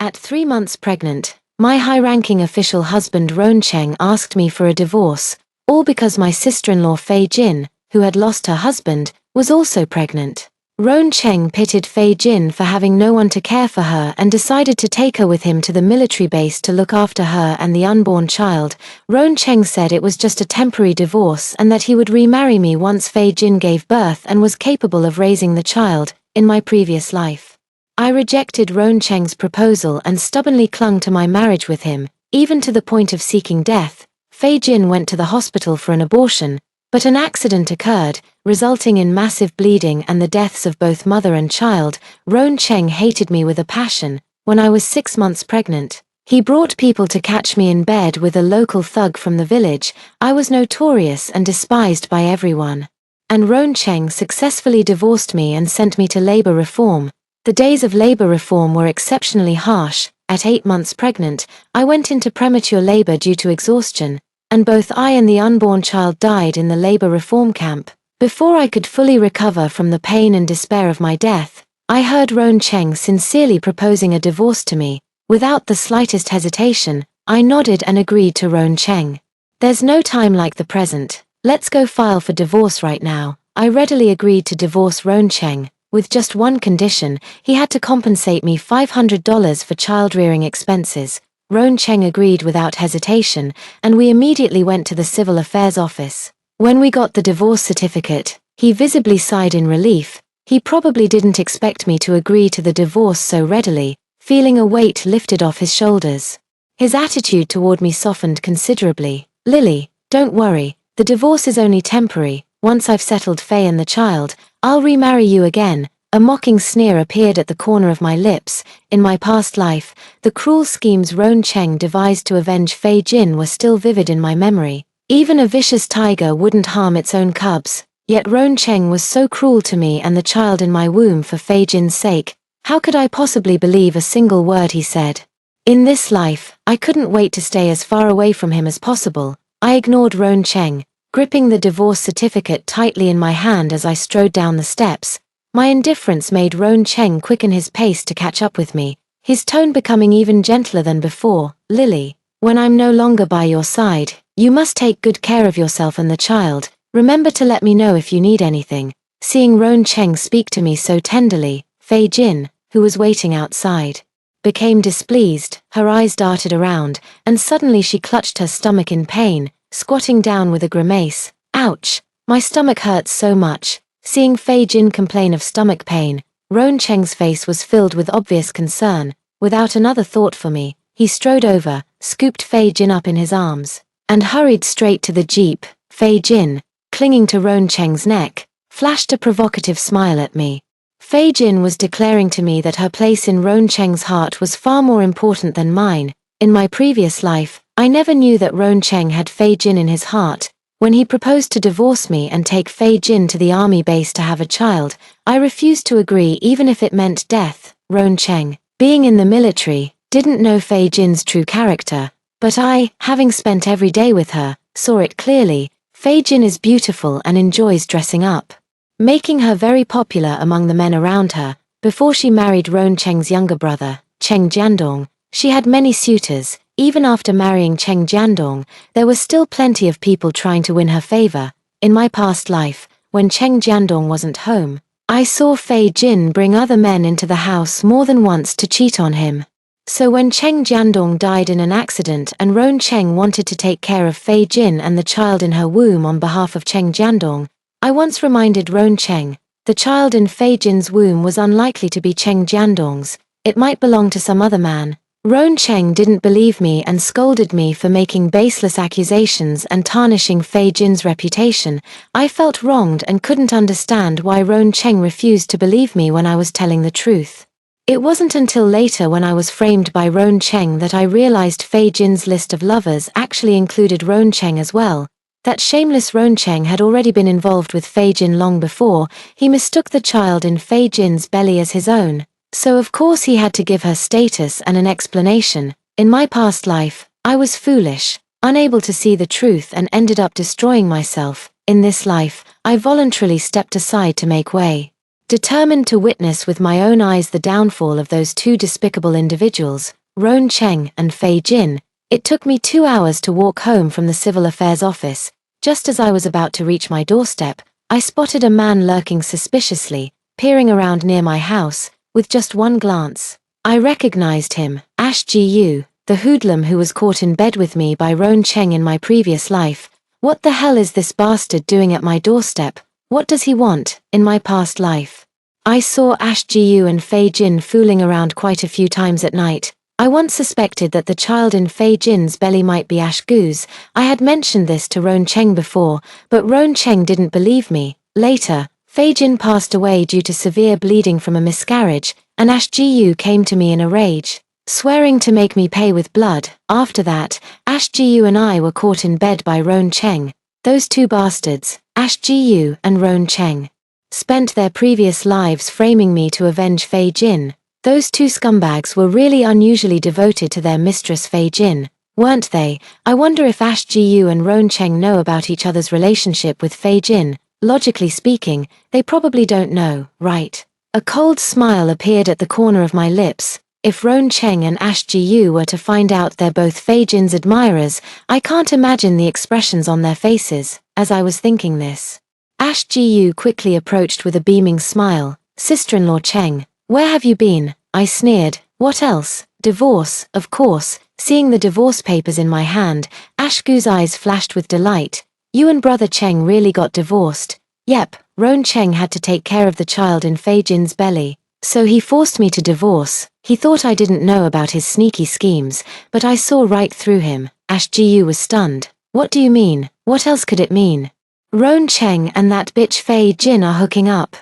At 3 months pregnant, my high-ranking official husband Ron Cheng asked me for a divorce, all because my sister-in-law Fei Jin, who had lost her husband, was also pregnant. Ron Cheng pitied Fei Jin for having no one to care for her and decided to take her with him to the military base to look after her and the unborn child. Ron Cheng said it was just a temporary divorce and that he would remarry me once Fei Jin gave birth and was capable of raising the child, in my previous life. I rejected Ron Cheng's proposal and stubbornly clung to my marriage with him, even to the point of seeking death. Fei Jin went to the hospital for an abortion, but an accident occurred, resulting in massive bleeding and the deaths of both mother and child. Ron Cheng hated me with a passion. When I was 6 months pregnant, he brought people to catch me in bed with a local thug from the village. I was notorious and despised by everyone. And Ron Cheng successfully divorced me and sent me to labor reform. The days of labor reform were exceptionally harsh. At 8 months pregnant, I went into premature labor due to exhaustion, and both I and the unborn child died in the labor reform camp. Before I could fully recover from the pain and despair of my death, I heard Ron Cheng sincerely proposing a divorce to me. Without the slightest hesitation, I nodded and agreed to Ron Cheng. "There's no time like the present. Let's go file for divorce right now." I readily agreed to divorce Ron Cheng, with just one condition: he had to compensate me $500 for child-rearing expenses. Ron Cheng agreed without hesitation, and we immediately went to the Civil Affairs Office. When we got the divorce certificate, he visibly sighed in relief. He probably didn't expect me to agree to the divorce so readily, feeling a weight lifted off his shoulders. His attitude toward me softened considerably. "Lily, don't worry, the divorce is only temporary. Once I've settled Faye and the child, I'll remarry you again." A mocking sneer appeared at the corner of my lips. In my past life, the cruel schemes Ron Cheng devised to avenge Fei Jin were still vivid in my memory. Even a vicious tiger wouldn't harm its own cubs, yet Ron Cheng was so cruel to me and the child in my womb for Fei Jin's sake. How could I possibly believe a single word he said? In this life, I couldn't wait to stay as far away from him as possible. I ignored Ron Cheng, gripping the divorce certificate tightly in my hand as I strode down the steps. My indifference made Ron Cheng quicken his pace to catch up with me, his tone becoming even gentler than before. "Lily, when I'm no longer by your side, you must take good care of yourself and the child. Remember to let me know if you need anything." Seeing Ron Cheng speak to me so tenderly, Fei Jin, who was waiting outside, became displeased. Her eyes darted around, and suddenly she clutched her stomach in pain, squatting down with a grimace. "Ouch, my stomach hurts so much." Seeing Fei Jin complain of stomach pain, Ron Cheng's face was filled with obvious concern. Without another thought for me, he strode over, scooped Fei Jin up in his arms, and hurried straight to the jeep. Fei Jin, clinging to Ron Cheng's neck, flashed a provocative smile at me. Fei Jin was declaring to me that her place in Ron Cheng's heart was far more important than mine. In my previous life, I never knew that Ron Cheng had Fei Jin in his heart. When he proposed to divorce me and take Fei Jin to the army base to have a child, I refused to agree even if it meant death. Ron Cheng, being in the military, didn't know Fei Jin's true character, but I, having spent every day with her, saw it clearly. Fei Jin is beautiful and enjoys dressing up, making her very popular among the men around her. Before she married Ron Cheng's younger brother, Cheng Jiandong, she had many suitors. Even after marrying Cheng Jiandong, there were still plenty of people trying to win her favor. In my past life, when Cheng Jiandong wasn't home, I saw Fei Jin bring other men into the house more than once to cheat on him. So when Cheng Jiandong died in an accident and Ron Cheng wanted to take care of Fei Jin and the child in her womb on behalf of Cheng Jiandong, I once reminded Ron Cheng, the child in Fei Jin's womb was unlikely to be Cheng Jiandong's. It might belong to some other man. Ron Cheng didn't believe me and scolded me for making baseless accusations and tarnishing Fei Jin's reputation. I felt wronged and couldn't understand why Ron Cheng refused to believe me when I was telling the truth. It wasn't until later when I was framed by Ron Cheng that I realized Fei Jin's list of lovers actually included Ron Cheng as well. That shameless Ron Cheng had already been involved with Fei Jin long before. He mistook the child in Fei Jin's belly as his own. So of course he had to give her status and an explanation. In my past life, I was foolish, unable to see the truth and ended up destroying myself. In this life, I voluntarily stepped aside to make way. determined to witness with my own eyes the downfall of those two despicable individuals, Roan Cheng and Fei Jin. It took me 2 hours to walk home from the civil affairs office. Just as I was about to reach my doorstep, I spotted a man lurking suspiciously, peering around near my house. With just one glance, I recognized him, Ash Gu, the hoodlum who was caught in bed with me by Roan Cheng in my previous life. What the hell is this bastard doing at my doorstep? What does he want, in my past life? I saw Ash Gu and Fei Jin fooling around quite a few times at night. I once suspected that the child in Fei Jin's belly might be Ash Gu's. I had mentioned this to Roan Cheng before, but Roan Cheng didn't believe me. Later, Fei Jin passed away due to severe bleeding from a miscarriage, and Ash Gu came to me in a rage, swearing to make me pay with blood. After that, Ash Gu and I were caught in bed by Roan Cheng. Those two bastards, Ash Gu and Roan Cheng, spent their previous lives framing me to avenge Fei Jin. Those two scumbags were really unusually devoted to their mistress Fei Jin, weren't they? I wonder if Ash Gu and Roan Cheng know about each other's relationship with Fei Jin. Logically speaking, they probably don't know, right? A cold smile appeared at the corner of my lips. If Roan Cheng and Ash Gu were to find out they're both Fei Jin's admirers, I can't imagine the expressions on their faces. As I was thinking this, Ash Gu quickly approached with a beaming smile. Sister-in-law Cheng, where have you been? I sneered. What else? Divorce, of course. Seeing the divorce papers in my hand, Ash Gu's eyes flashed with delight. You and brother Cheng really got divorced? Yep, Roan Cheng had to take care of the child in Fei Jin's belly, so he forced me to divorce. He thought I didn't know about his sneaky schemes, but I saw right through him. Ash Gu was stunned. What do you mean? What else could it mean? Roan Cheng and that bitch Fei Jin are hooking up.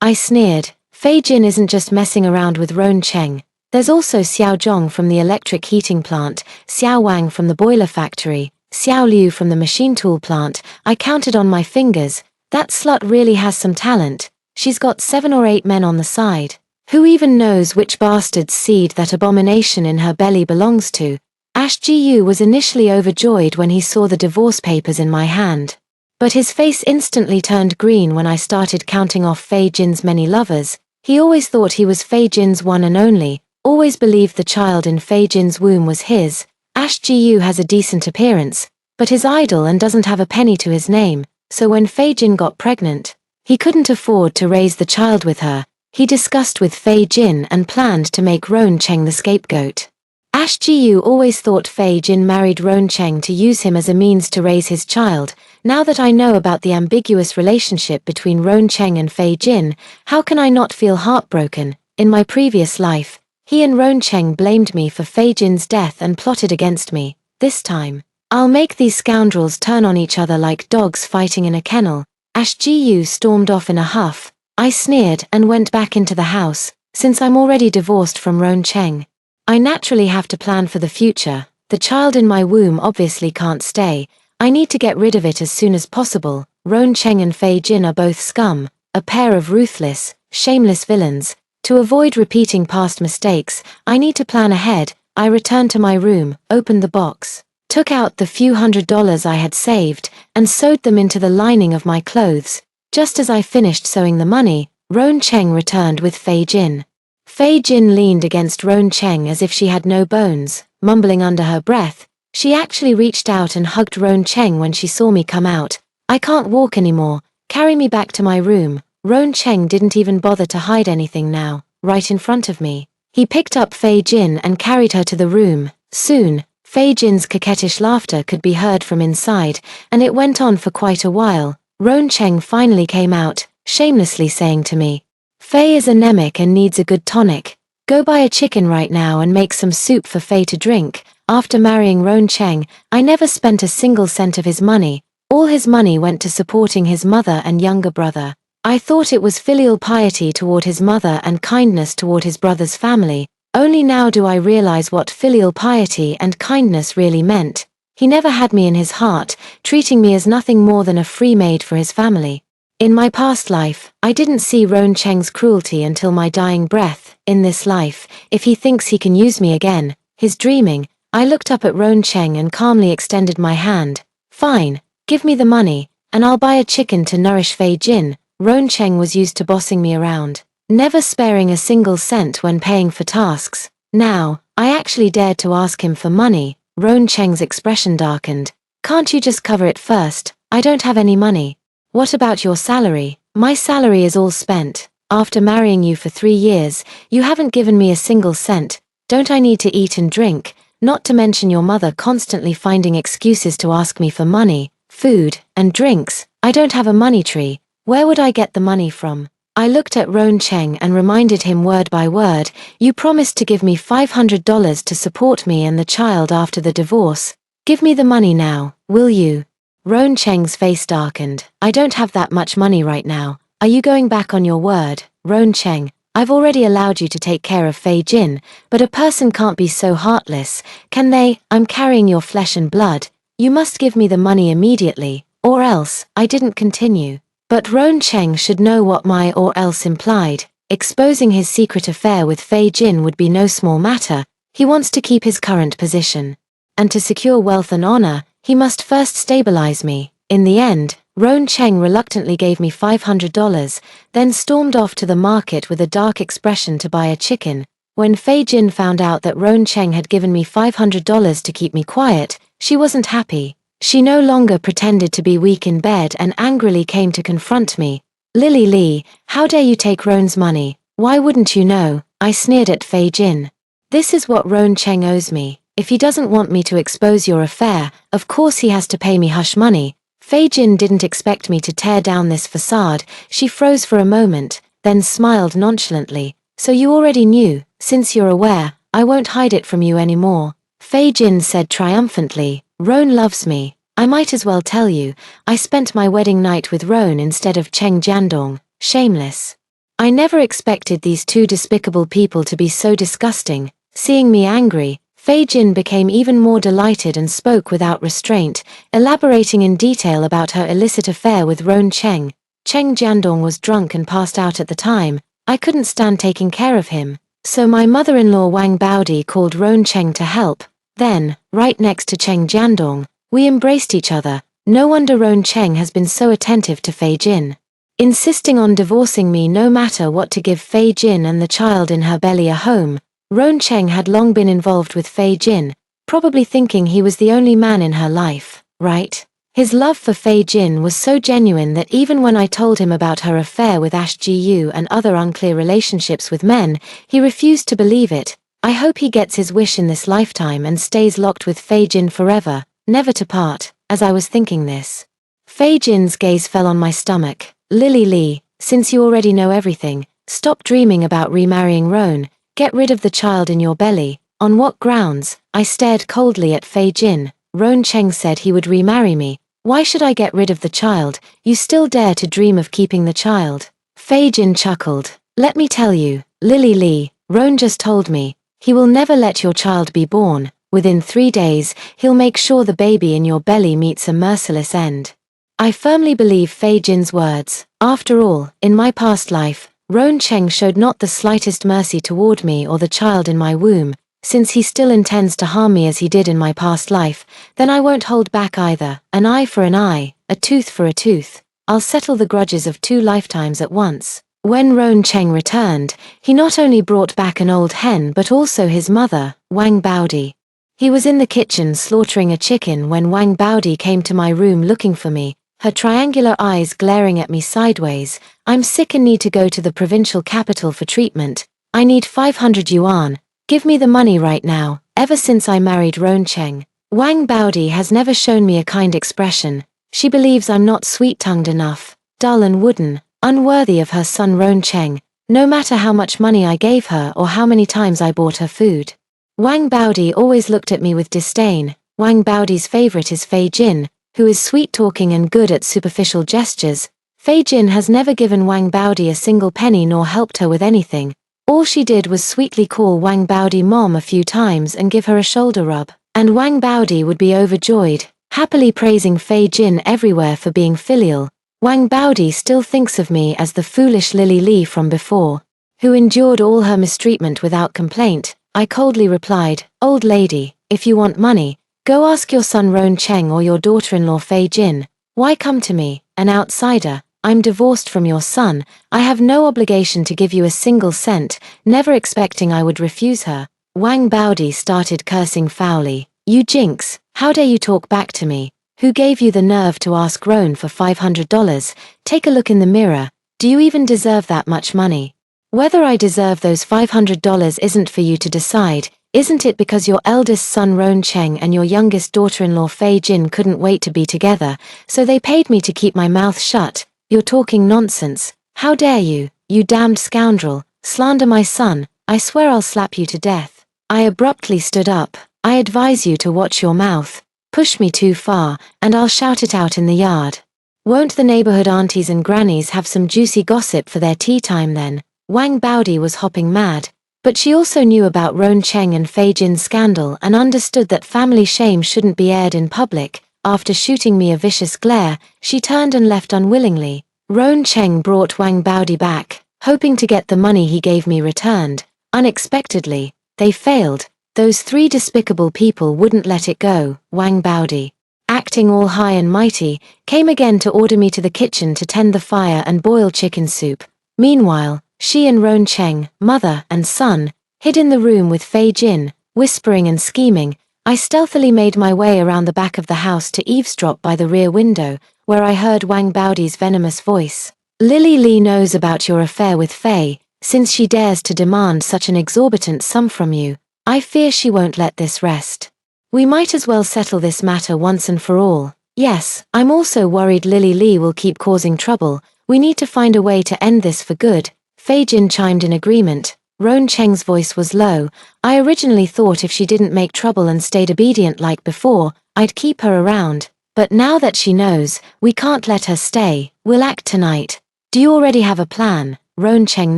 I sneered. Fei Jin isn't just messing around with Roan Cheng. There's also Xiao Zhong from the electric heating plant, Xiao Wang from the boiler factory, Xiao Liu from the machine tool plant. I counted on my fingers. That slut really has some talent. She's got 7 or 8 men on the side. Who even knows which bastard's seed that abomination in her belly belongs to? Ash Gu was initially overjoyed when he saw the divorce papers in my hand. But his face instantly turned green when I started counting off Fei Jin's many lovers. He always thought he was Fei Jin's one and only, always believed the child in Fei Jin's womb was his. Ash Gu has a decent appearance, but is idle and doesn't have a penny to his name, so when Fei Jin got pregnant, he couldn't afford to raise the child with her. He discussed with Fei Jin and planned to make Roan Cheng the scapegoat. Ash Gu always thought Fei Jin married Roan Cheng to use him as a means to raise his child. Now that I know about the ambiguous relationship between Roan Cheng and Fei Jin, how can I not feel heartbroken? In my previous life, he and Roan Cheng blamed me for Fei Jin's death and plotted against me. This time, I'll make these scoundrels turn on each other like dogs fighting in a kennel. Ash Gu stormed off in a huff. I sneered and went back into the house. Since I'm already divorced from Roan Cheng, I naturally have to plan for the future. The child in my womb obviously can't stay. I need to get rid of it as soon as possible. Roan Cheng and Fei Jin are both scum, a pair of ruthless, shameless villains. To avoid repeating past mistakes, I need to plan ahead. I returned to my room, opened the box, took out the few $100s I had saved, and sewed them into the lining of my clothes. Just as I finished sewing the money, Roan Cheng returned with Fei Jin. Fei Jin leaned against Roan Cheng as if she had no bones, mumbling under her breath. She actually reached out and hugged Roan Cheng when she saw me come out. I can't walk anymore. Carry me back to my room. Roan Cheng didn't even bother to hide anything now, right in front of me. He picked up Fei Jin and carried her to the room. Soon, Fei Jin's coquettish laughter could be heard from inside, and it went on for quite a while. Roan Cheng finally came out, shamelessly saying to me, Fei is anemic and needs a good tonic. Go buy a chicken right now and make some soup for Fei to drink. After marrying Roan Cheng, I never spent a single cent of his money. All his money went to supporting his mother and younger brother. I thought it was filial piety toward his mother and kindness toward his brother's family. Only now do I realize what filial piety and kindness really meant. He never had me in his heart, treating me as nothing more than a free maid for his family. In my past life, I didn't see Roan Cheng's cruelty until my dying breath. In this life, if he thinks he can use me again, he's dreaming. I looked up at Roan Cheng and calmly extended my hand. Fine, give me the money, and I'll buy a chicken to nourish Fei Jin. Ron Cheng was used to bossing me around, never sparing a single cent when paying for tasks. Now, I actually dared to ask him for money. Ron Cheng's expression darkened. Can't you just cover it first? I don't have any money. What about your salary? My salary is all spent. After marrying you for 3 years, you haven't given me a single cent. Don't I need to eat and drink? Not to mention your mother constantly finding excuses to ask me for money, food, and drinks. I don't have a money tree. Where would I get the money from? I looked at Ron Cheng and reminded him word by word, you promised to give me $500 to support me and the child after the divorce. Give me the money now, will you? Ron Cheng's face darkened. I don't have that much money right now. Are you going back on your word? Ron Cheng, I've already allowed you to take care of Fei Jin, but a person can't be so heartless, can they? I'm carrying your flesh and blood. You must give me the money immediately, or else. I didn't continue. But Ron Cheng should know what my or else implied. Exposing his secret affair with Fei Jin would be no small matter. He wants to keep his current position. And to secure wealth and honor, he must first stabilize me. In the end, Ron Cheng reluctantly gave me $500, then stormed off to the market with a dark expression to buy a chicken. When Fei Jin found out that Ron Cheng had given me $500 to keep me quiet, she wasn't happy. She no longer pretended to be weak in bed and angrily came to confront me. Lily Lee, how dare you take Ron's money? Why wouldn't you know? I sneered at Fei Jin. This is what Ron Cheng owes me. If he doesn't want me to expose your affair, of course he has to pay me hush money. Fei Jin didn't expect me to tear down this facade. She froze for a moment, then smiled nonchalantly. So you already knew. Since you're aware, I won't hide it from you anymore. Fei Jin said triumphantly. Ron loves me. I might as well tell you, I spent my wedding night with Ron instead of Cheng Jiandong. Shameless. I never expected these two despicable people to be so disgusting. Seeing me angry, Fei Jin became even more delighted and spoke without restraint, elaborating in detail about her illicit affair with Ron Cheng. Cheng Jiandong was drunk and passed out at the time. I couldn't stand taking care of him. So my mother-in-law Wang Baodi called Ron Cheng to help. Then, right next to Cheng Jiandong, we embraced each other. No wonder Ron Cheng has been so attentive to Fei Jin. Insisting on divorcing me no matter what to give Fei Jin and the child in her belly a home. Ron Cheng had long been involved with Fei Jin, probably thinking he was the only man in her life, right? His love for Fei Jin was so genuine that even when I told him about her affair with Ash Ji and other unclear relationships with men, he refused to believe it. I hope he gets his wish in this lifetime and stays locked with Fei Jin forever, never to part. As I was thinking this, Fei Jin's gaze fell on my stomach. Lily Lee, since you already know everything, stop dreaming about remarrying Ron. Get rid of the child in your belly. On what grounds? I stared coldly at Fei Jin. Ron Cheng said he would remarry me. Why should I get rid of the child? You still dare to dream of keeping the child? Fei Jin chuckled. Let me tell you, Lily Lee, Ron just told me. He will never let your child be born. Within 3 days, he'll make sure the baby in your belly meets a merciless end. I firmly believe Fei Jin's words. After all, in my past life, Ron Cheng showed not the slightest mercy toward me or the child in my womb. Since he still intends to harm me as he did in my past life, then I won't hold back either. An eye for an eye, a tooth for a tooth. I'll settle the grudges of 2 lifetimes at once. When Ron Cheng returned, he not only brought back an old hen but also his mother, Wang Baodi. He was in the kitchen slaughtering a chicken when Wang Baodi came to my room looking for me, her triangular eyes glaring at me sideways. I'm sick and need to go to the provincial capital for treatment. I need 500 yuan. Give me the money right now. Ever since I married Ron Cheng, Wang Baodi has never shown me a kind expression. She believes I'm not sweet-tongued enough, dull and wooden, unworthy of her son Ron Cheng, no matter how much money I gave her or how many times I bought her food. Wang Baodi always looked at me with disdain. Wang Baodi's favorite is Fei Jin, who is sweet-talking and good at superficial gestures. Fei Jin has never given Wang Baodi a single penny nor helped her with anything. All she did was sweetly call Wang Baodi mom a few times and give her a shoulder rub, and Wang Baodi would be overjoyed, happily praising Fei Jin everywhere for being filial. Wang Baodi still thinks of me as the foolish Lily Lee from before, who endured all her mistreatment without complaint. I coldly replied, "Old lady, if you want money, go ask your son Ron Cheng or your daughter-in-law Fei Jin. Why come to me, an outsider? I'm divorced from your son, I have no obligation to give you a single cent, never expecting I would refuse her. Wang Baodi started cursing foully. You jinx, how dare you talk back to me? Who gave you the nerve to ask Roan for $500? Take a look in the mirror. Do you even deserve that much money? Whether I deserve those $500 isn't for you to decide, isn't it, because your eldest son Roan Cheng and your youngest daughter-in-law Fei Jin couldn't wait to be together, so they paid me to keep my mouth shut? You're talking nonsense. How dare you, you damned scoundrel, slander my son? I swear I'll slap you to death. I abruptly stood up. I advise you to watch your mouth. Push me too far, and I'll shout it out in the yard. Won't the neighborhood aunties and grannies have some juicy gossip for their tea time then? Wang Baodi was hopping mad, but she also knew about Roan Cheng and Fei Jin's scandal and understood that family shame shouldn't be aired in public. After shooting me a vicious glare, she turned and left unwillingly. Roan Cheng brought Wang Baodi back, hoping to get the money he gave me returned. Unexpectedly, they failed. Those three despicable people wouldn't let it go. Wang Baodi, acting all high and mighty, came again to order me to the kitchen to tend the fire and boil chicken soup. Meanwhile, she and Roan Cheng, mother and son, hid in the room with Fei Jin, whispering and scheming. I stealthily made my way around the back of the house to eavesdrop by the rear window, where I heard Wang Baodi's venomous voice. Lily Li knows about your affair with Fei, since she dares to demand such an exorbitant sum from you. I fear she won't let this rest. We might as well settle this matter once and for all. Yes, I'm also worried Lily Li will keep causing trouble. We need to find a way to end this for good. Fei Jin chimed in agreement. Roan Cheng's voice was low. I originally thought if she didn't make trouble and stayed obedient like before, I'd keep her around. But now that she knows, we can't let her stay. We'll act tonight. Do you already have a plan? Roan Cheng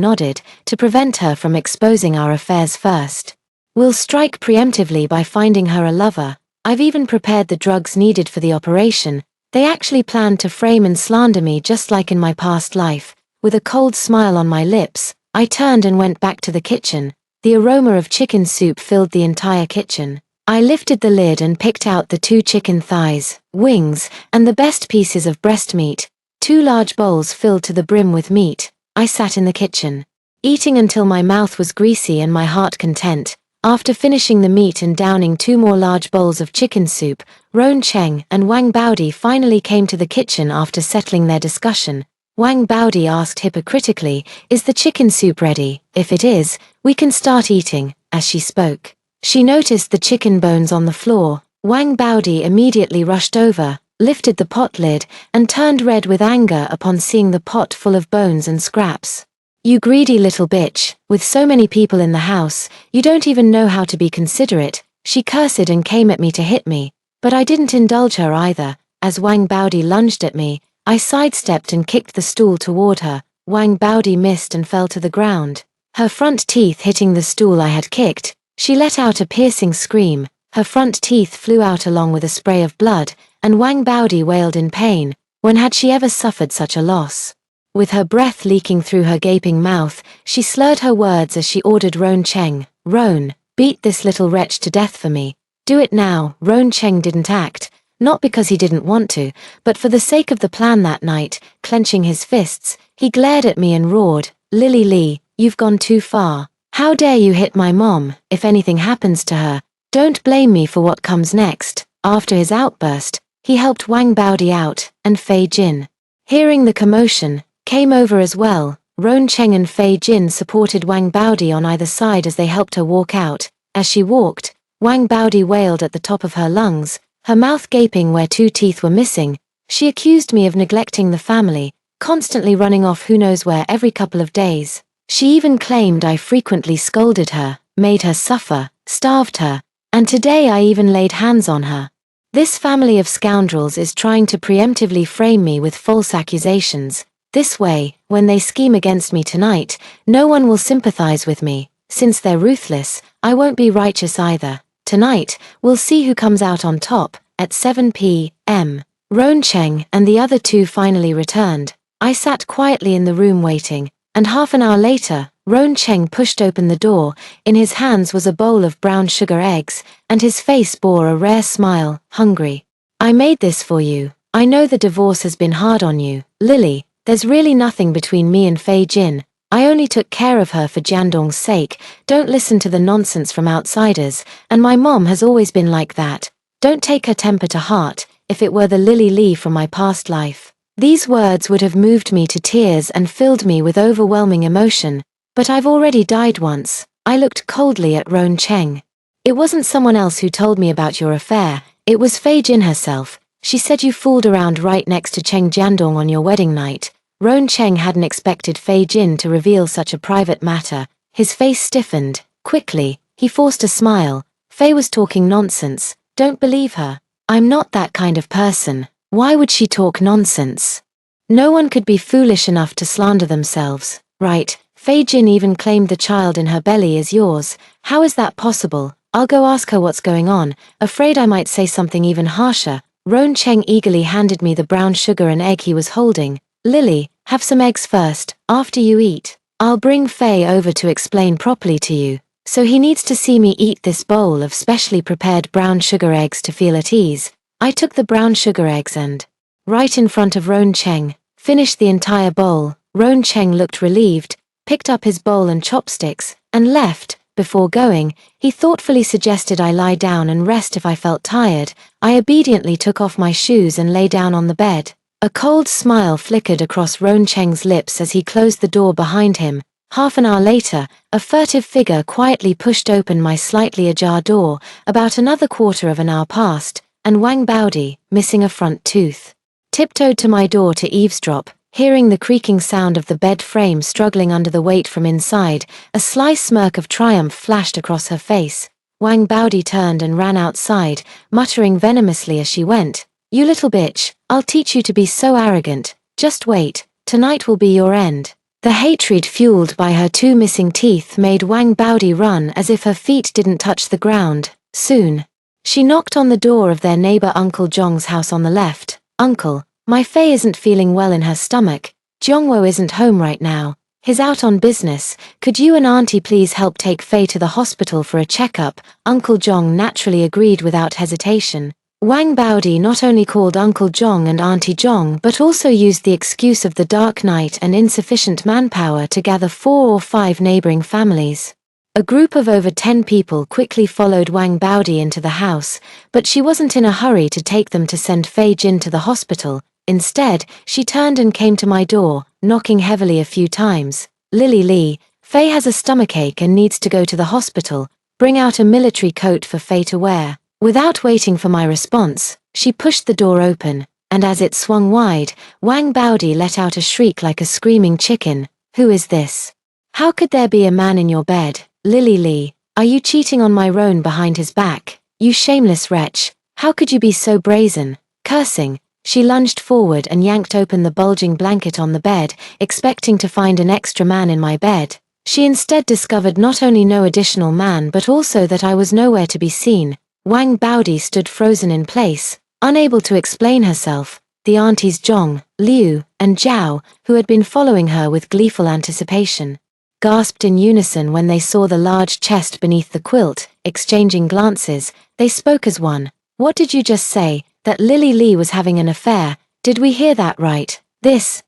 nodded, to prevent her from exposing our affairs first. We'll strike preemptively by finding her a lover. I've even prepared the drugs needed for the operation. They actually planned to frame and slander me just like in my past life. With a cold smile on my lips, I turned and went back to the kitchen. The aroma of chicken soup filled the entire kitchen. I lifted the lid and picked out the 2 chicken thighs, wings, and the best pieces of breast meat. 2 large bowls filled to the brim with meat. I sat in the kitchen, eating until my mouth was greasy and my heart content. After finishing the meat and downing 2 more large bowls of chicken soup, Roan Cheng and Wang Baodi finally came to the kitchen after settling their discussion. Wang Baodi asked hypocritically, "Is the chicken soup ready? If it is, we can start eating." As she spoke, she noticed the chicken bones on the floor. Wang Baodi immediately rushed over, lifted the pot lid, and turned red with anger upon seeing the pot full of bones and scraps. "You greedy little bitch, with so many people in the house, you don't even know how to be considerate." She cursed and came at me to hit me, but I didn't indulge her either. As Wang Baodi lunged at me, I sidestepped and kicked the stool toward her. Wang Baodi missed and fell to the ground. Her front teeth hitting the stool I had kicked, she let out a piercing scream. Her front teeth flew out along with a spray of blood, and Wang Baodi wailed in pain. When had she ever suffered such a loss? With her breath leaking through her gaping mouth, she slurred her words as she ordered Roan Cheng, "Roan, beat this little wretch to death for me. Do it now." Roan Cheng didn't act. Not because he didn't want to, but for the sake of the plan that night. Clenching his fists, he glared at me and roared, "Lily Li, you've gone too far. How dare you hit my mom? If anything happens to her, don't blame me for what comes next." After his outburst, he helped Wang Baodi out, and Fei Jin, hearing the commotion, came over as well. Roan Cheng and Fei Jin supported Wang Baodi on either side as they helped her walk out. As she walked, Wang Baodi wailed at the top of her lungs, her mouth gaping where 2 teeth were missing. She accused me of neglecting the family, constantly running off who knows where every couple of days. She even claimed I frequently scolded her, made her suffer, starved her, and today I even laid hands on her. This family of scoundrels is trying to preemptively frame me with false accusations. This way, when they scheme against me tonight, no one will sympathize with me. Since they're ruthless, I won't be righteous either. Tonight, we'll see who comes out on top. At 7 p.m., Roan Cheng and the other 2 finally returned. I sat quietly in the room waiting, and half an hour later, Roan Cheng pushed open the door. In his hands was a bowl of brown sugar eggs, and his face bore a rare smile. "Hungry? I made this for you. I know the divorce has been hard on you, Lily. There's really nothing between me and Fei Jin. I only took care of her for Jiandong's sake. Don't listen to the nonsense from outsiders, and my mom has always been like that. Don't take her temper to heart. If it were the Lily Lee from my past life. These words would have moved me to tears and filled me with overwhelming emotion. But I've already died once. I looked coldly at Roan Cheng. It wasn't someone else who told me about your affair. It was Fei Jin herself. She said you fooled around right next to Cheng Jiandong on your wedding night. Roan Cheng hadn't expected Fei Jin to reveal such a private matter. His face stiffened. Quickly, he forced a smile. Fei was talking nonsense. Don't believe her. I'm not that kind of person. Why would she talk nonsense? No one could be foolish enough to slander themselves, right? Fei Jin even claimed the child in her belly is yours. How is that possible? I'll go ask her what's going on. Afraid I might say something even harsher. Roan Cheng eagerly handed me the brown sugar and egg he was holding. Lily, have some eggs first, after you eat. I'll bring Fei over to explain properly to you. So he needs to see me eat this bowl of specially prepared brown sugar eggs to feel at ease. I took the brown sugar eggs and, right in front of Roan Cheng, finished the entire bowl. Roan Cheng looked relieved, picked up his bowl and chopsticks, and left. Before going, he thoughtfully suggested I lie down and rest if I felt tired. I obediently took off my shoes and lay down on the bed. A cold smile flickered across Roan Cheng's lips as he closed the door behind him. Half an hour later, a furtive figure quietly pushed open my slightly ajar door. About another quarter of an hour passed, and Wang Baodi, missing a front tooth, tiptoed to my door to eavesdrop. Hearing the creaking sound of the bed frame struggling under the weight from inside, a sly smirk of triumph flashed across her face. Wang Baodi turned and ran outside, muttering venomously as she went. You little bitch, I'll teach you to be so arrogant. Just wait, tonight will be your end. The hatred fueled by her two missing teeth made Wang Baodi run as if her feet didn't touch the ground. Soon, she knocked on the door of their neighbor Uncle Zhong's house on the left. Uncle, my Fei isn't feeling well in her stomach. Zhongwo isn't home right now. He's out on business. Could you and Auntie please help take Fei to the hospital for a checkup? Uncle Zhong naturally agreed without hesitation. Wang Baodi not only called Uncle Zhong and Auntie Zhong but also used the excuse of the dark night and insufficient manpower to gather 4 or 5 neighboring families. A group of over 10 people quickly followed Wang Baodi into the house, but she wasn't in a hurry to take them to send Fei Jin to the hospital. Instead, she turned and came to my door, knocking heavily a few times. Lily Lee, Fei has a stomachache and needs to go to the hospital. Bring out a military coat for Fei to wear. Without waiting for my response, she pushed the door open, and as it swung wide, Wang Baodi let out a shriek like a screaming chicken. Who is this? How could there be a man in your bed? Lily Lee, are you cheating on my Roan behind his back? You shameless wretch, how could you be so brazen? Cursing, she lunged forward and yanked open the bulging blanket on the bed, expecting to find an extra man in my bed. She instead discovered not only no additional man but also that I was nowhere to be seen. Wang Baodi stood frozen in place, unable to explain herself. The aunties Zhong, Liu, and Zhao, who had been following her with gleeful anticipation, gasped in unison when they saw the large chest beneath the quilt. Exchanging glances, they spoke as one. What did you just say? That Lily Lee was having an affair? Did we hear that right? This,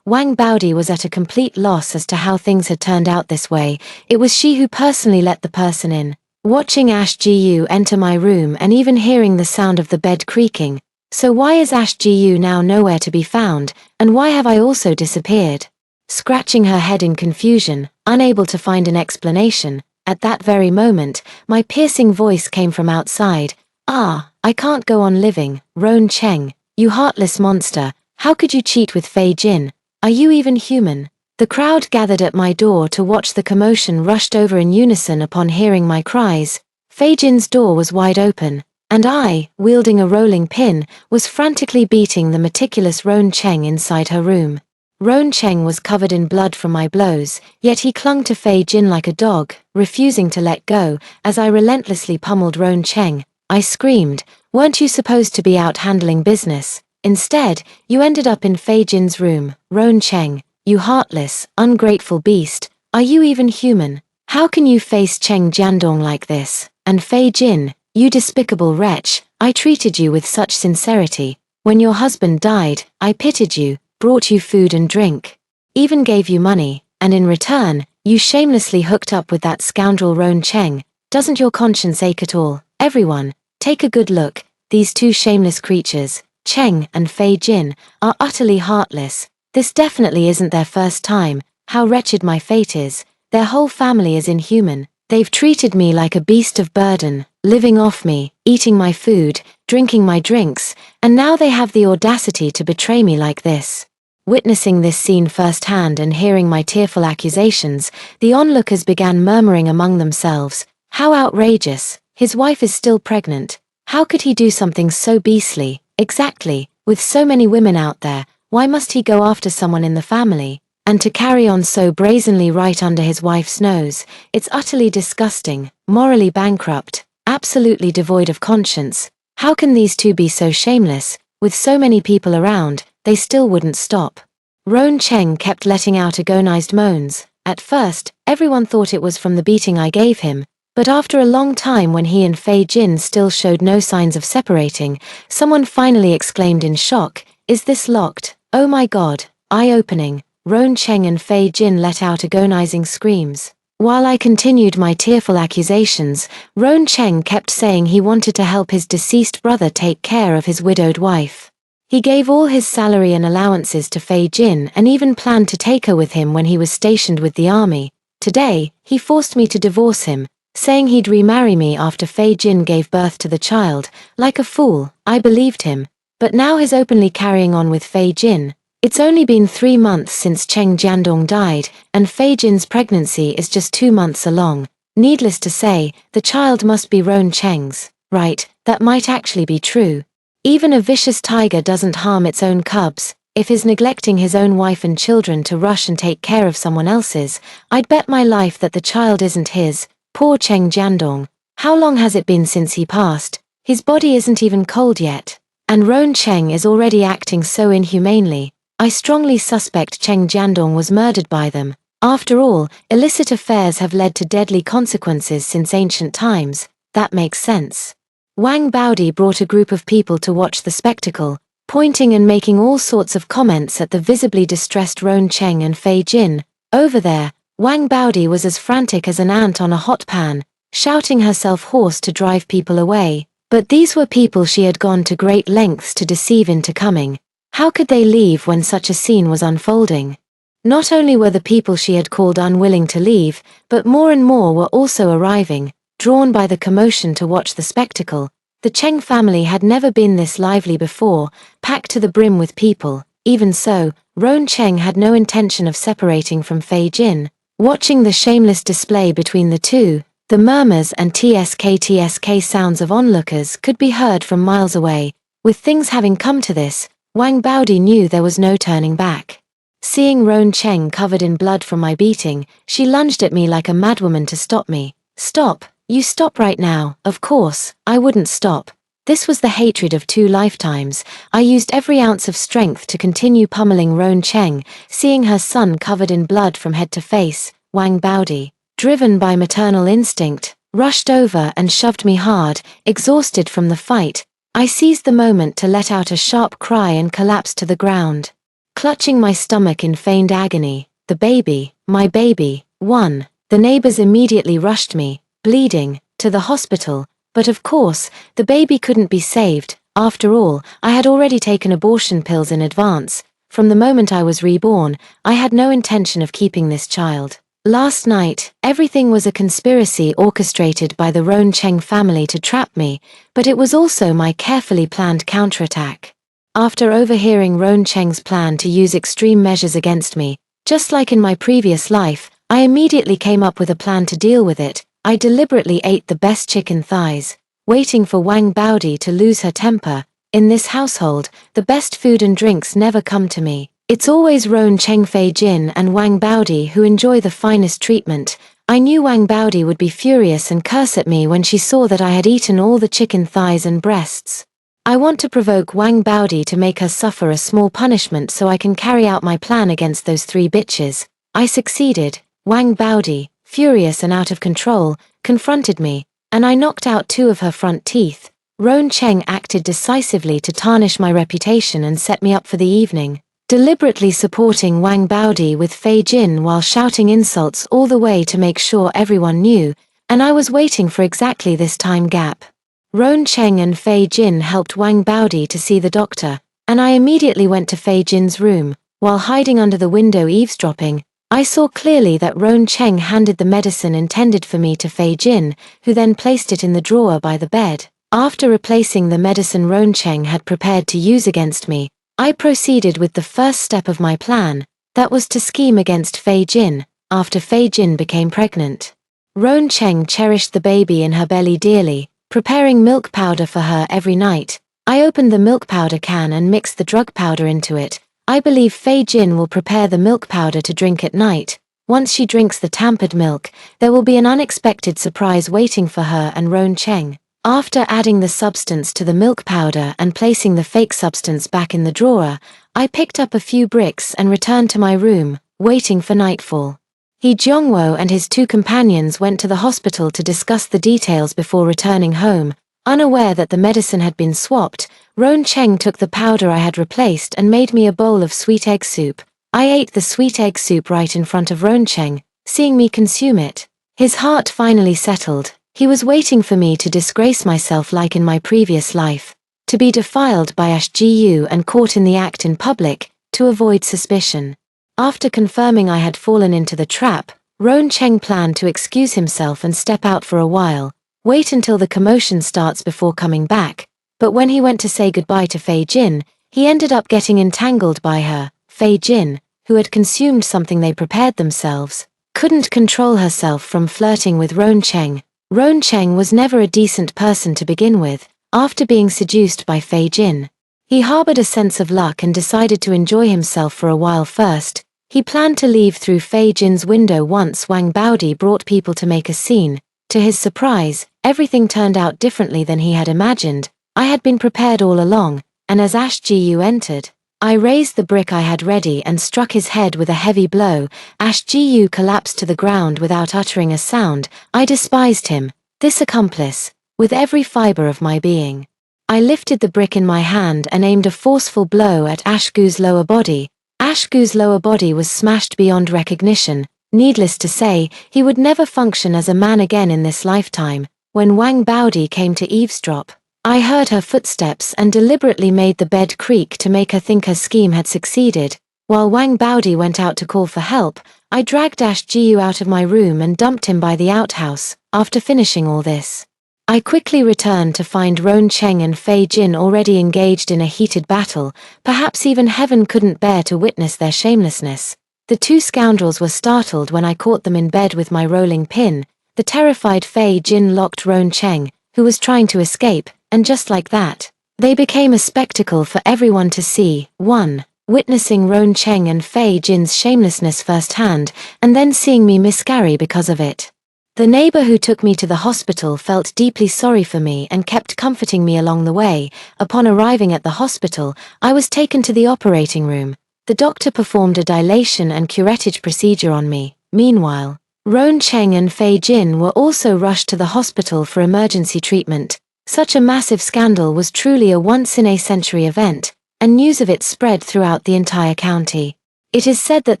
Wang Baodi was at a complete loss as to how things had turned out this way. It was she who personally let the person in. Watching Ash Gu enter my room and even hearing the sound of the bed creaking. So why is Ash Gu now nowhere to be found, and why have I also disappeared? Scratching her head in confusion, unable to find an explanation, at that very moment, my piercing voice came from outside. Ah, I can't go on living, Roan Cheng, you heartless monster, how could you cheat with Fei Jin? Are you even human? The crowd gathered at my door to watch the commotion rushed over in unison upon hearing my cries. Fei Jin's door was wide open, and I, wielding a rolling pin, was frantically beating the meticulous Roan Cheng inside her room. Roan Cheng was covered in blood from my blows, yet he clung to Fei Jin like a dog, refusing to let go. As I relentlessly pummeled Roan Cheng, I screamed, "Weren't you supposed to be out handling business? Instead, you ended up in Fei Jin's room, Roan Cheng. You heartless, ungrateful beast, are you even human? How can you face Cheng Jiandong like this? And Fei Jin, you despicable wretch, I treated you with such sincerity. When your husband died, I pitied you. brought you food and drink, even gave you money, and in return, you shamelessly hooked up with that scoundrel Ron Cheng. Doesn't your conscience ache at all? Everyone, take a good look. These two shameless creatures, Cheng and Fei Jin, are utterly heartless. This definitely isn't their first time. How wretched my fate is. Their whole family is inhuman. They've treated me like a beast of burden, living off me, eating my food, drinking my drinks, and now they have the audacity to betray me like this. Witnessing this scene firsthand and hearing my tearful accusations, the onlookers began murmuring among themselves, "How outrageous! His wife is still pregnant. How could he do something so beastly? Exactly, with so many women out there, why must he go after someone in the family? And to carry on so brazenly right under his wife's nose, it's utterly disgusting, morally bankrupt, absolutely devoid of conscience. How can these two be so shameless? With so many people around, they still wouldn't stop." Ron Cheng kept letting out agonized moans. At first, everyone thought it was from the beating I gave him, but after a long time when he and Fei Jin still showed no signs of separating, someone finally exclaimed in shock, "Is this locked? Oh my God!" Eye-opening. Ron Cheng and Fei Jin let out agonizing screams. While I continued my tearful accusations, Ron Cheng kept saying he wanted to help his deceased brother take care of his widowed wife. He gave all his salary and allowances to Fei Jin and even planned to take her with him when he was stationed with the army. Today, he forced me to divorce him, saying he'd remarry me after Fei Jin gave birth to the child. Like a fool, I believed him. But now he's openly carrying on with Fei Jin. It's only been 3 months since Cheng Jiandong died, and Fei Jin's pregnancy is just 2 months along. Needless to say, the child must be Ron Cheng's. Right, that might actually be true. Even a vicious tiger doesn't harm its own cubs. If he's neglecting his own wife and children to rush and take care of someone else's, I'd bet my life that the child isn't his. Poor Cheng Jiandong. How long has it been since he passed? His body isn't even cold yet. And Ron Cheng is already acting so inhumanely. I strongly suspect Cheng Jiandong was murdered by them. After all, illicit affairs have led to deadly consequences since ancient times. That makes sense. Wang Baodi brought a group of people to watch the spectacle, pointing and making all sorts of comments at the visibly distressed Ron Cheng and Fei Jin. Over there, Wang Baodi was as frantic as an ant on a hot pan, shouting herself hoarse to drive people away. But these were people she had gone to great lengths to deceive into coming. How could they leave when such a scene was unfolding? Not only were the people she had called unwilling to leave, but more and more were also arriving, drawn by the commotion to watch the spectacle. The Cheng family had never been this lively before, packed to the brim with people. Even so, Ron Cheng had no intention of separating from Fei Jin. Watching the shameless display between the two, the murmurs and tsk sounds of onlookers could be heard from miles away. With things having come to this, Wang Baodi knew there was no turning back. Seeing Ron Cheng covered in blood from my beating, she lunged at me like a madwoman to stop me. "Stop, you stop right now." Of course, I wouldn't stop. This was the hatred of 2 lifetimes. I used every ounce of strength to continue pummeling Ron Cheng. Seeing her son covered in blood from head to face, Wang Baodi, driven by maternal instinct, rushed over and shoved me hard. Exhausted from the fight, I seized the moment to let out a sharp cry and collapsed to the ground. Clutching my stomach in feigned agony, "The baby, my baby, one." The neighbors immediately rushed me, bleeding, to the hospital, but of course, the baby couldn't be saved. After all, I had already taken abortion pills in advance. From the moment I was reborn, I had no intention of keeping this child. Last night, everything was a conspiracy orchestrated by the Ron Cheng family to trap me, but it was also my carefully planned counterattack. After overhearing Ron Cheng's plan to use extreme measures against me, just like in my previous life, I immediately came up with a plan to deal with it. I deliberately ate the best chicken thighs, waiting for Wang Baodi to lose her temper. In this household, the best food and drinks never come to me. It's always Ron Cheng, Fei Jin and Wang Baodi who enjoy the finest treatment. I knew Wang Baodi would be furious and curse at me when she saw that I had eaten all the chicken thighs and breasts. I want to provoke Wang Baodi to make her suffer a small punishment so I can carry out my plan against those 3 bitches. I succeeded. Wang Baodi, furious and out of control, confronted me, and I knocked out 2 of her front teeth. Ron Cheng acted decisively to tarnish my reputation and set me up for the evening. deliberately supporting Wang Baodi with Fei Jin while shouting insults all the way to make sure everyone knew, and I was waiting for exactly this time gap. Ron Cheng and Fei Jin helped Wang Baodi to see the doctor, and I immediately went to Fei Jin's room. While hiding under the window eavesdropping, I saw clearly that Ron Cheng handed the medicine intended for me to Fei Jin, who then placed it in the drawer by the bed. After replacing the medicine Ron Cheng had prepared to use against me, I proceeded with the first step of my plan, that was to scheme against Fei Jin, after Fei Jin became pregnant. Ron Cheng cherished the baby in her belly dearly, preparing milk powder for her every night. I opened the milk powder can and mixed the drug powder into it. I believe Fei Jin will prepare the milk powder to drink at night. Once she drinks the tampered milk, there will be an unexpected surprise waiting for her and Ron Cheng. After adding the substance to the milk powder and placing the fake substance back in the drawer, I picked up a few bricks and returned to my room, waiting for nightfall. He Jongwo and his two companions went to the hospital to discuss the details before returning home. Unaware that the medicine had been swapped, Ron Cheng took the powder I had replaced and made me a bowl of sweet egg soup. I ate the sweet egg soup right in front of Ron Cheng, seeing me consume it. His heart finally settled. He was waiting for me to disgrace myself like in my previous life, to be defiled by Ashgu and caught in the act in public, to avoid suspicion. After confirming I had fallen into the trap, Ron Cheng planned to excuse himself and step out for a while, wait until the commotion starts before coming back, but when he went to say goodbye to Fei Jin, he ended up getting entangled by her. Fei Jin, who had consumed something they prepared themselves, couldn't control herself from flirting with Ron Cheng. Ron Cheng was never a decent person to begin with. After being seduced by Fei Jin, he harbored a sense of luck and decided to enjoy himself for a while first. He planned to leave through Fei Jin's window once Wang Baodi brought people to make a scene. To his surprise, everything turned out differently than he had imagined. I had been prepared all along, and as Ashgu entered, I raised the brick I had ready and struck his head with a heavy blow. Ashgu collapsed to the ground without uttering a sound. I despised him, this accomplice, with every fiber of my being. I lifted the brick in my hand and aimed a forceful blow at Ashgu's lower body. Ashgu's lower body was smashed beyond recognition. Needless to say, he would never function as a man again in this lifetime. When Wang Baodi came to eavesdrop, I heard her footsteps and deliberately made the bed creak to make her think her scheme had succeeded. While Wang Baodi went out to call for help, I dragged Ashgu out of my room and dumped him by the outhouse. After finishing all this, I quickly returned to find Ron Cheng and Fei Jin already engaged in a heated battle. Perhaps even heaven couldn't bear to witness their shamelessness. The two scoundrels were startled when I caught them in bed with my rolling pin. The terrified Fei Jin locked Ron Cheng, who was trying to escape, and just like that, they became a spectacle for everyone to see. 1. Witnessing Ron Cheng and Fei Jin's shamelessness firsthand, and then seeing me miscarry because of it. The neighbor who took me to the hospital felt deeply sorry for me and kept comforting me along the way. Upon arriving at the hospital, I was taken to the operating room. The doctor performed a dilation and curettage procedure on me. Meanwhile, Ron Cheng and Fei Jin were also rushed to the hospital for emergency treatment. Such a massive scandal was truly a once-in-a-century event, and news of it spread throughout the entire county. It is said that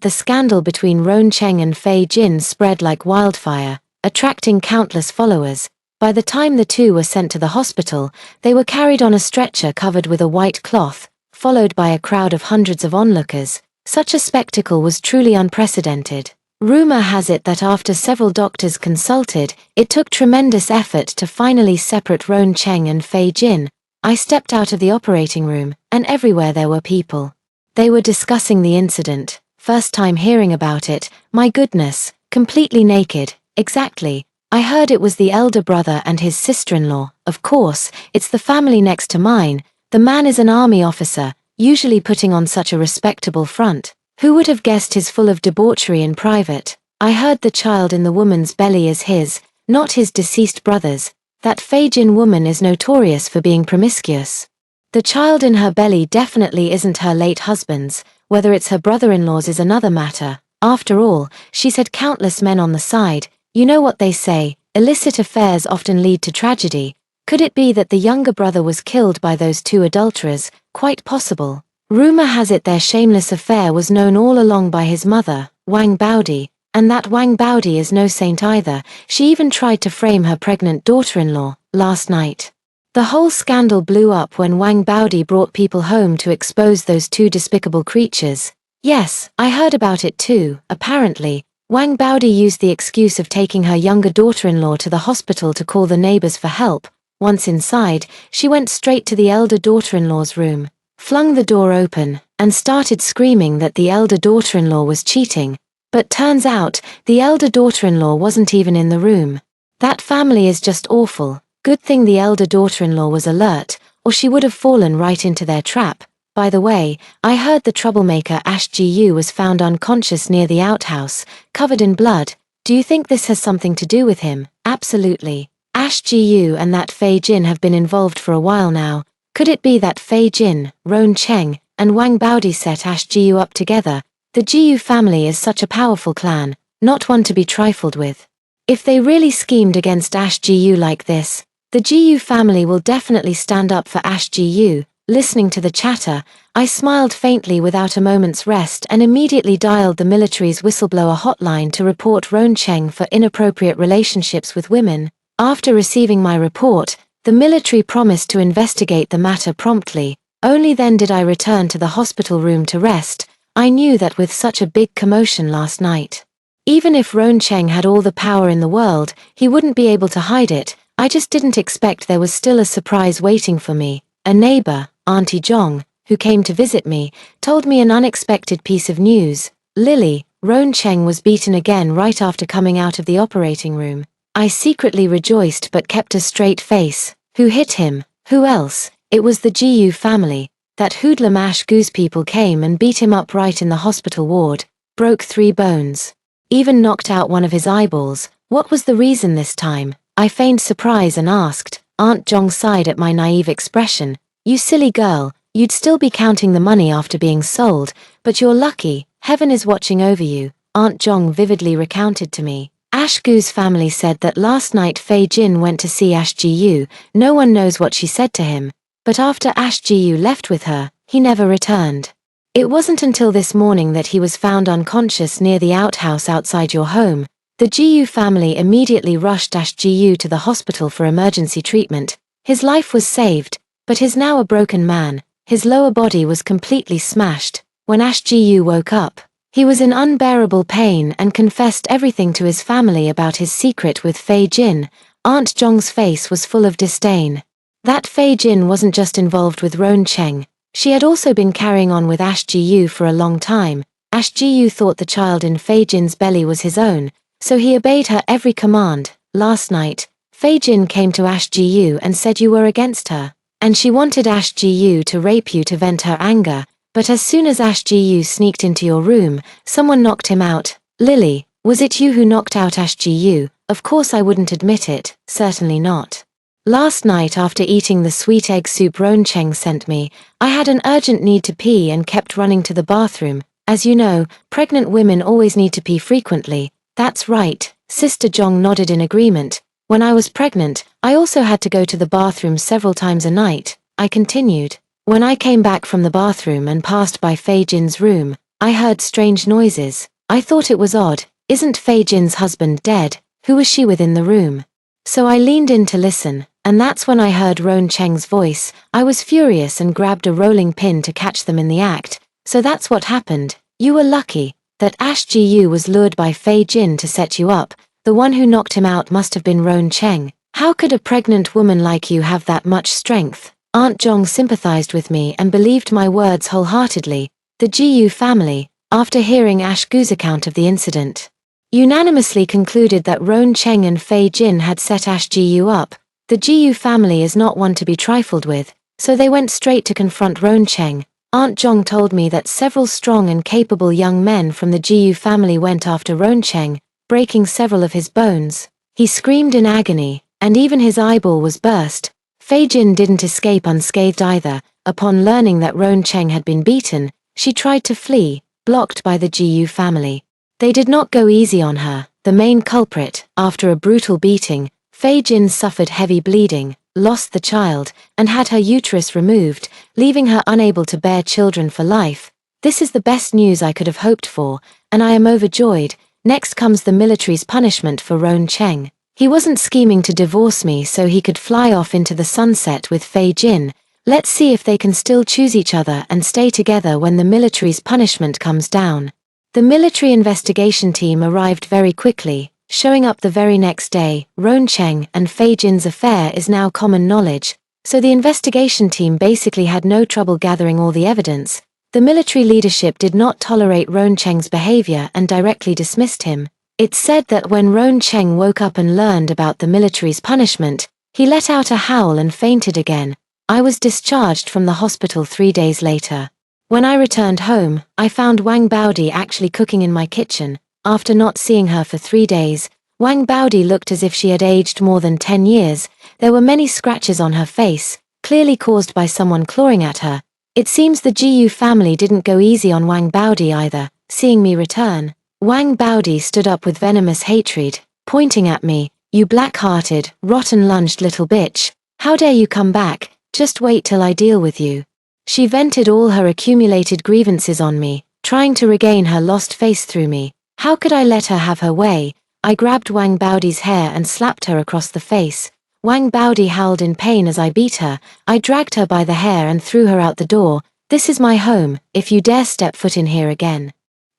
the scandal between Ron Cheng and Fei Jin spread like wildfire, attracting countless followers. By the time the two were sent to the hospital, they were carried on a stretcher covered with a white cloth, followed by a crowd of hundreds of onlookers. Such a spectacle was truly unprecedented. Rumor has it that after several doctors consulted, it took tremendous effort to finally separate Ron Cheng and Fei Jin. I stepped out of the operating room, and everywhere there were people. They were discussing the incident. First time hearing about it, my goodness, completely naked, exactly. I heard it was the elder brother and his sister-in-law. Of course, it's the family next to mine. The man is an army officer, usually putting on such a respectable front. Who would have guessed he's full of debauchery in private? I heard the child in the woman's belly is his, not his deceased brother's. That Fei Jin woman is notorious for being promiscuous. The child in her belly definitely isn't her late husband's. Whether it's her brother-in-law's is another matter. After all, she's had countless men on the side. You know what they say, illicit affairs often lead to tragedy. Could it be that the younger brother was killed by those two adulterers? Quite possible. Rumor has it their shameless affair was known all along by his mother, Wang Baodi, and that Wang Baodi is no saint either. She even tried to frame her pregnant daughter-in-law last night. The whole scandal blew up when Wang Baodi brought people home to expose those two despicable creatures. Yes, I heard about it too. Apparently, Wang Baodi used the excuse of taking her younger daughter-in-law to the hospital to call the neighbors for help. Once inside, she went straight to the elder daughter-in-law's room, flung the door open, and started screaming that the elder daughter-in-law was cheating. But turns out, the elder daughter-in-law wasn't even in the room. That family is just awful. Good thing the elder daughter-in-law was alert, or she would have fallen right into their trap. By the way, I heard the troublemaker Ash Gu was found unconscious near the outhouse, covered in blood. Do you think this has something to do with him? Absolutely. Ash Gu and that Fei Jin have been involved for a while now. Could it be that Fei Jin, Ron Cheng, and Wang Baodi set Ash Gu up together? The Gu family is such a powerful clan, not one to be trifled with. If they really schemed against Ash Gu like this, the Gu family will definitely stand up for Ash Gu. Listening to the chatter, I smiled faintly without a moment's rest and immediately dialed the military's whistleblower hotline to report Ron Cheng for inappropriate relationships with women. After receiving my report, the military promised to investigate the matter promptly. Only then did I return to the hospital room to rest. I knew that with such a big commotion last night, even if Ron Cheng had all the power in the world, he wouldn't be able to hide it. I just didn't expect there was still a surprise waiting for me. A neighbor, Auntie Zhong, who came to visit me, told me an unexpected piece of news. Lily, Ron Cheng was beaten again right after coming out of the operating room. I secretly rejoiced but kept a straight face. Who hit him? Who else? It was the Gu family. That hoodlum Ash Gu's people came and beat him up right in the hospital ward, broke 3 bones. Even knocked out one of his eyeballs. What was the reason this time? I feigned surprise and asked. Aunt Zhong sighed at my naive expression. You silly girl, you'd still be counting the money after being sold, but you're lucky, heaven is watching over you, Aunt Zhong vividly recounted to me. Ash Gu's family said that last night Fei Jin went to see Ash Gu. No one knows what she said to him, but after Ash Gu left with her, he never returned. It wasn't until this morning that he was found unconscious near the outhouse outside your home. The Gu family immediately rushed Ash Gu to the hospital for emergency treatment. His life was saved, but he's now a broken man. His lower body was completely smashed. When Ash Gu woke up, he was in unbearable pain and confessed everything to his family about his secret with Fei Jin. Aunt Zhong's face was full of disdain. That Fei Jin wasn't just involved with Ron Cheng. She had also been carrying on with Ash Gu for a long time. Ash Gu thought the child in Fei Jin's belly was his own, so he obeyed her every command. Last night, Fei Jin came to Ash Gu and said you were against her, and she wanted Ash Gu to rape you to vent her anger, but as soon as Ash Gu sneaked into your room, someone knocked him out. Lily, was it you who knocked out Ash Gu? Of course I wouldn't admit it, certainly not. Last night after eating the sweet egg soup Ron Cheng sent me, I had an urgent need to pee and kept running to the bathroom. As you know, pregnant women always need to pee frequently. That's right, Sister Zhong nodded in agreement. When I was pregnant, I also had to go to the bathroom several times a night, I continued. When I came back from the bathroom and passed by Fei Jin's room, I heard strange noises. I thought it was odd. Isn't Fei Jin's husband dead? Who was she with in the room? So I leaned in to listen, and that's when I heard Ron Cheng's voice. I was furious and grabbed a rolling pin to catch them in the act. So that's what happened. You were lucky. That Ash Gu was lured by Fei Jin to set you up. The one who knocked him out must have been Ron Cheng. How could a pregnant woman like you have that much strength? Aunt Zhong sympathized with me and believed my words wholeheartedly. The Gu family, after hearing Ash Gu's account of the incident, unanimously concluded that Ron Cheng and Fei Jin had set Ash Gu up. The Gu family is not one to be trifled with, so they went straight to confront Ron Cheng. Aunt Zhong told me that several strong and capable young men from the Gu family went after Ron Cheng, breaking several of his bones. He screamed in agony, and even his eyeball was burst. Fei Jin didn't escape unscathed either. Upon learning that Ron Cheng had been beaten, she tried to flee, blocked by the Gu family. They did not go easy on her. The main culprit, after a brutal beating, Fei Jin suffered heavy bleeding. lost the child, and had her uterus removed, leaving her unable to bear children for life. This is the best news I could have hoped for, and I am overjoyed. Next comes the military's punishment for Ron Cheng. He wasn't scheming to divorce me so he could fly off into the sunset with Fei Jin. Let's see if they can still choose each other and stay together when the military's punishment comes down. The military investigation team arrived very quickly, showing up the very next day. Ron Cheng and Fei Jin's affair is now common knowledge, so the investigation team basically had no trouble gathering all the evidence. The military leadership did not tolerate Ron Cheng's behavior and directly dismissed him. It's said that when Ron Cheng woke up and learned about the military's punishment, he let out a howl and fainted again. I was discharged from the hospital 3 days later. When I returned home, I found Wang Baodi actually cooking in my kitchen. After not seeing her for 3 days, Wang Baodi looked as if she had aged more than 10 years. There were many scratches on her face, clearly caused by someone clawing at her. It seems the Jiyu family didn't go easy on Wang Baodi either. Seeing me return, Wang Baodi stood up with venomous hatred, pointing at me. "You black-hearted, rotten-lunged little bitch. How dare you come back? Just wait till I deal with you." She vented all her accumulated grievances on me, trying to regain her lost face through me. How could I let her have her way? I grabbed Wang Baodi's hair and slapped her across the face. Wang Baodi howled in pain as I beat her. I dragged her by the hair and threw her out the door. "This is my home. If you dare step foot in here again,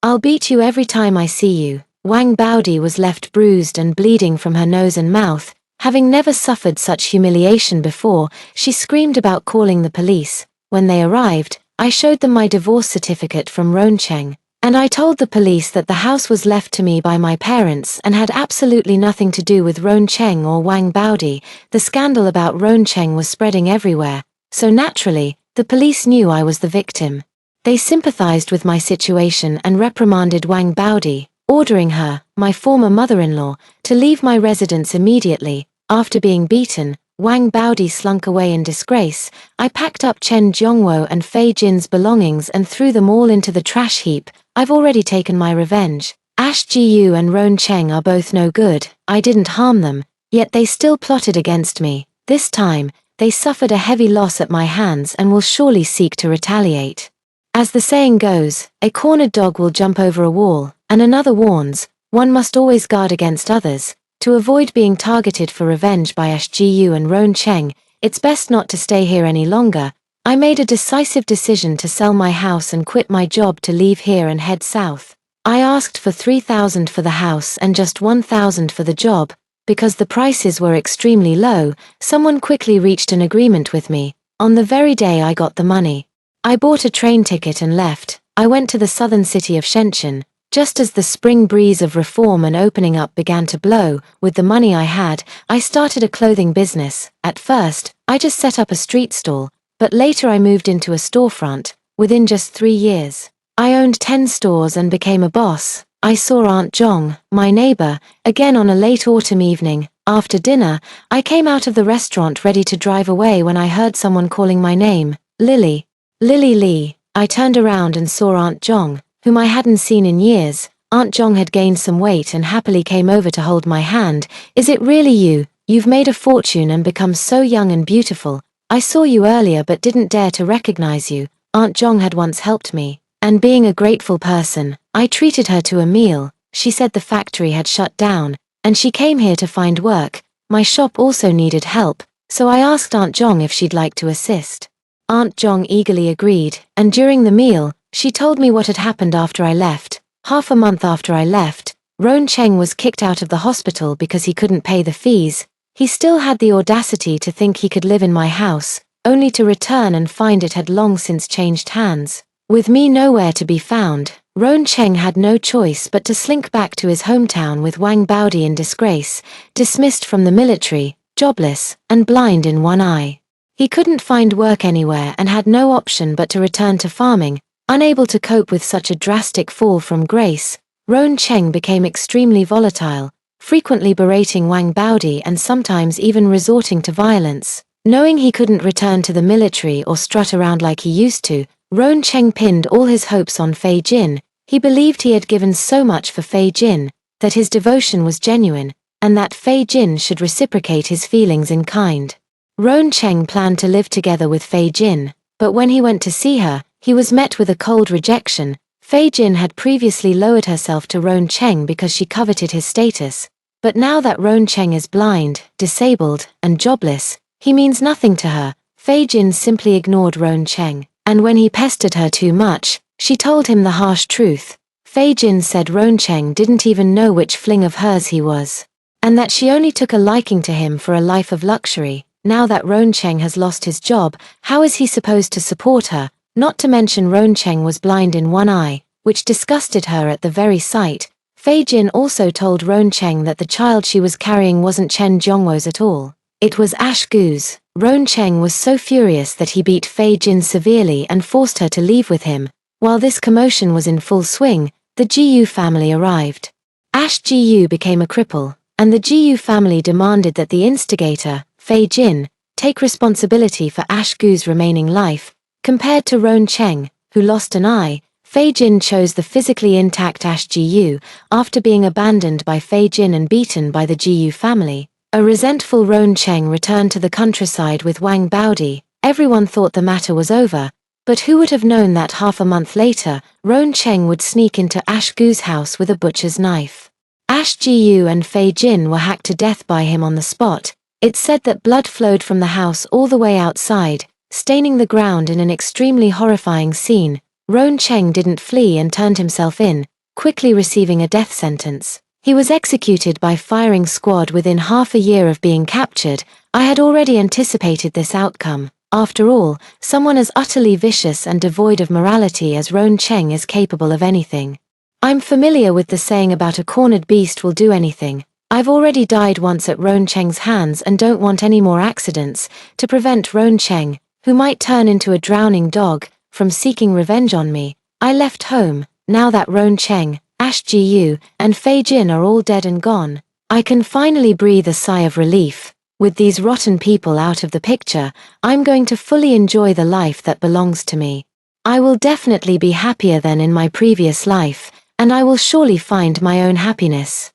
I'll beat you every time I see you." Wang Baodi was left bruised and bleeding from her nose and mouth. Having never suffered such humiliation before, she screamed about calling the police. When they arrived, I showed them my divorce certificate from Ron Cheng, and I told the police that the house was left to me by my parents and had absolutely nothing to do with Ron Cheng or Wang Baodi. The scandal about Ron Cheng was spreading everywhere, so naturally, the police knew I was the victim. They sympathized with my situation and reprimanded Wang Baodi, ordering her, my former mother-in-law, to leave my residence immediately. After being beaten, Wang Baodi slunk away in disgrace. I packed up Chen Zhongwo and Fei Jin's belongings and threw them all into the trash heap. I've already taken my revenge. Ash Jiyu and Ron Cheng are both no good. I didn't harm them, yet they still plotted against me. This time, they suffered a heavy loss at my hands and will surely seek to retaliate. As the saying goes, a cornered dog will jump over a wall, and another warns, one must always guard against others. To avoid being targeted for revenge by Ash Jiyu and Ron Cheng, it's best not to stay here any longer. I made a decisive decision to sell my house and quit my job to leave here and head south. I asked for 3,000 for the house and just 1,000 for the job. Because the prices were extremely low, someone quickly reached an agreement with me. On the very day I got the money, I bought a train ticket and left. I went to the southern city of Shenzhen. Just as the spring breeze of reform and opening up began to blow, with the money I had, I started a clothing business. At first, I just set up a street stall, but later I moved into a storefront. Within just 3 years, I owned 10 stores and became a boss. I saw Aunt Zhong, my neighbor, again on a late autumn evening. After dinner, I came out of the restaurant ready to drive away when I heard someone calling my name, Lily. Lily Lee. I turned around and saw Aunt Zhong, whom I hadn't seen in years. Aunt Zhong had gained some weight and happily came over to hold my hand. "Is it really you? You've made a fortune and become so young and beautiful. I saw you earlier but didn't dare to recognize you." Aunt Zhong had once helped me, and being a grateful person, I treated her to a meal. She said the factory had shut down, and she came here to find work. My shop also needed help, so I asked Aunt Zhong if she'd like to assist. Aunt Zhong eagerly agreed, and during the meal, she told me what had happened after I left. Half a month after I left, Ron Cheng was kicked out of the hospital because he couldn't pay the fees. He still had the audacity to think he could live in my house, only to return and find it had long since changed hands. With me nowhere to be found, Ron Cheng had no choice but to slink back to his hometown with Wang Baodi in disgrace, dismissed from the military, jobless, and blind in one eye. He couldn't find work anywhere and had no option but to return to farming. Unable to cope with such a drastic fall from grace, Ron Cheng became extremely volatile, frequently berating Wang Baodi and sometimes even resorting to violence. Knowing he couldn't return to the military or strut around like he used to, Ron Cheng pinned all his hopes on Fei Jin. He believed he had given so much for Fei Jin, that his devotion was genuine, and that Fei Jin should reciprocate his feelings in kind. Ron Cheng planned to live together with Fei Jin, but when he went to see her, he was met with a cold rejection. Fei Jin had previously lowered herself to Ron Cheng because she coveted his status, but now that Ron Cheng is blind, disabled, and jobless, he means nothing to her. Fei Jin simply ignored Ron Cheng, and when he pestered her too much, she told him the harsh truth. Fei Jin said Ron Cheng didn't even know which fling of hers he was, and that she only took a liking to him for a life of luxury. Now that Ron Cheng has lost his job, how is he supposed to support her? Not to mention Ron Cheng was blind in one eye, which disgusted her at the very sight. Fei Jin also told Ron Cheng that the child she was carrying wasn't Chen Zhongwo's at all. It was Ash Gu's. Ron Cheng was so furious that he beat Fei Jin severely and forced her to leave with him. While this commotion was in full swing, the Jiyu family arrived. Ash Jiyu became a cripple, and the Jiyu family demanded that the instigator, Fei Jin, take responsibility for Ash Gu's remaining life. Compared to Ron Cheng, who lost an eye, Fei Jin chose the physically intact Ash Jiyu after being abandoned by Fei Jin and beaten by the Jiyu family. A resentful Ron Cheng returned to the countryside with Wang Baodi. Everyone thought the matter was over, but who would have known that half a month later, Ron Cheng would sneak into Ash Gu's house with a butcher's knife. Ash Jiyu and Fei Jin were hacked to death by him on the spot. It's said that blood flowed from the house all the way outside, staining the ground in an extremely horrifying scene. Ron Cheng didn't flee and turned himself in, quickly receiving a death sentence. He was executed by firing squad within half a year of being captured. I had already anticipated this outcome. After all, someone as utterly vicious and devoid of morality as Ron Cheng is capable of anything. I'm familiar with the saying about a cornered beast will do anything. I've already died once at Ron Cheng's hands and don't want any more accidents. To prevent Ron Cheng, who might turn into a drowning dog, from seeking revenge on me, I left home. Now that Ron Cheng, Ash Jiyu, and Fei Jin are all dead and gone, I can finally breathe a sigh of relief. With these rotten people out of the picture, I'm going to fully enjoy the life that belongs to me. I will definitely be happier than in my previous life, and I will surely find my own happiness.